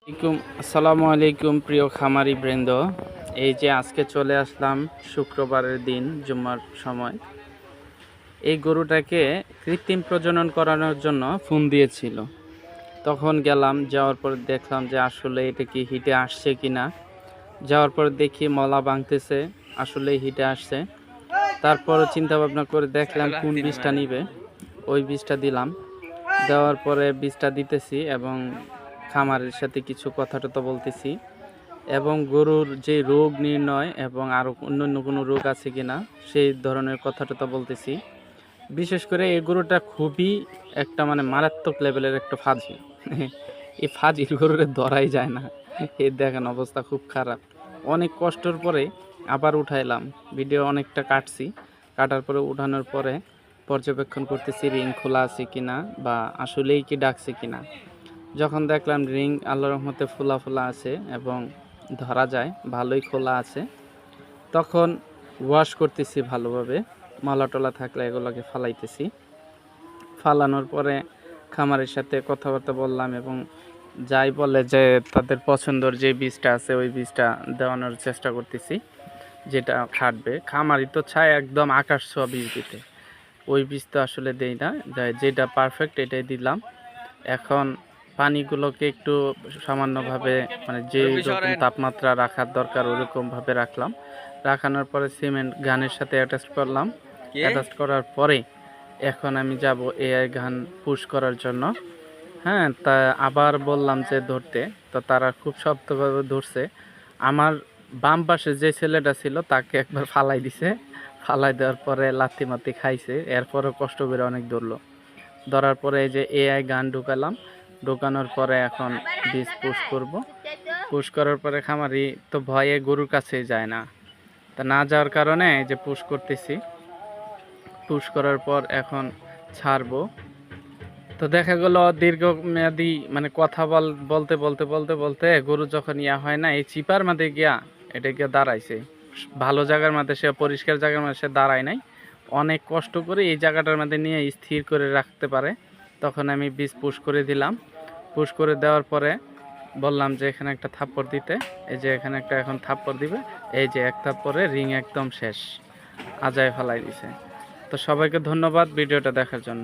আসসালামু আলাইকুম প্রিয় খামারি বৃন্দ। এই যে আজকে চলে আসলাম শুক্রবারের দিন জুম্মার সময়। এই গরুটাকে কৃত্রিম প্রজনন করানোর জন্য ফোন দিয়েছিল। তখন গেলাম, যাওয়ার পর দেখলাম যে আসলে এটা কি হিটে আসছে কিনা। যাওয়ার পর দেখি মলা ভাঙতেছে, আসলে হিটে আসছে। তারপর চিন্তা ভাবনা করে দেখলাম কোন বীজটা নিবে, ওই বীজটা দিলাম। দেওয়ার পরে বীজটা দিতেছি এবং খামারের সাথে কিছু কথা টথা বলতেছি এবং গরুর যে রোগ নির্ণয় এবং আরও অন্যান্য কোনো রোগ আছে কিনা সেই ধরনের কথা টথা বলতেছি। বিশেষ করে এই গরুটা খুবই একটা মারাত্মক লেভেলের একটা ফাজিল। এই ফাজিল গরুরে ধরাই যায় না। এই দেখেন অবস্থা খুব খারাপ। অনেক কষ্টর পরে আবার উঠাইলাম, ভিডিও অনেকটা কাটছি। কাটার পরে উঠানোর পরে পর্যবেক্ষণ করতেছি রিং খোলা আছে কিনা বা আসলেই কি ডাকছে কিনা। যখন দেখলাম রিং আল্লাহর রহমতে ফোলা ফোলা আছে এবং ধরা যায় ভালোই খোলা আছে, তখন ওয়াশ করতেছি ভালোভাবে। মলা টলা থাকলে এগুলোকে ফালাইতেছি। ফালানোর পরে খামারের সাথে কথাবার্তা বললাম এবং যাই বলে যে তাদের পছন্দর যে বীজটা আছে ওই বীজটা দেওয়ানোর চেষ্টা করতেছি, যেটা খাটবে। খামারি তো চায় একদম আকাশ ছোঁয়া বীজ দিতে, ওই বীজ তো আসলে দেই না, যেটা পারফেক্ট এটাই দিলাম। এখন পানিগুলোকে একটু সামান্যভাবে যে রকম তাপমাত্রা রাখার দরকার ওরকমভাবে রাখলাম। রাখানোর পরে সিমেন্ট গানের সাথে অ্যাটাচ করলাম। অ্যাটাচ করার পরে এখন আমি যাব এআই গান পুশ করার জন্য। হ্যাঁ, তা আবার বললাম যে ধরতে, তো তারা খুব শক্তভাবে ধরছে। আমার বাম পাশে যে ছেলেটা ছিল তাকে একবার ফালাই দিছে। ফালাই দেওয়ার পরে লাথি মাতি খাইছে, এরপরও কষ্ট করে অনেক ধরলো। ধরার পরে এই যে এআই গান ঢুকালাম। ঢুকানোর পরে এখন বীজ পুশ করব। পুশ করার পরে খামারি তো ভয়ে গরুর কাছে যায় না, তা না যাওয়ার কারণে এই যে পুশ করতেছি। পুশ করার পর এখন ছাড়বো। তো দেখা গেল দীর্ঘমেয়াদী কথা বলতে বলতে বলতে বলতে গরু যখন হয় না, এই চিপার মাঝে গিয়া এটা গিয়া দাঁড়াইছে। ভালো জায়গার মধ্যে সে, পরিষ্কার জায়গার মধ্যে সে দাঁড়ায় নাই। অনেক কষ্ট করে এই জায়গাটার মধ্যে নিয়ে স্থির করে রাখতে পারে। তখন আমি বীজ পুশ করে দিলাম। পুশ করে দেওয়ার পরে বললাম যে এখানে একটা থাপ্পড় দিতে। এই যে এখানে একটা এখন থাপ্পড় দিবে। এই যে এক থাপ্পড়ে রিং একদম শেষ, আজায় ফেলাই দিছে। তো সবাইকে ধন্যবাদ ভিডিওটা দেখার জন্য।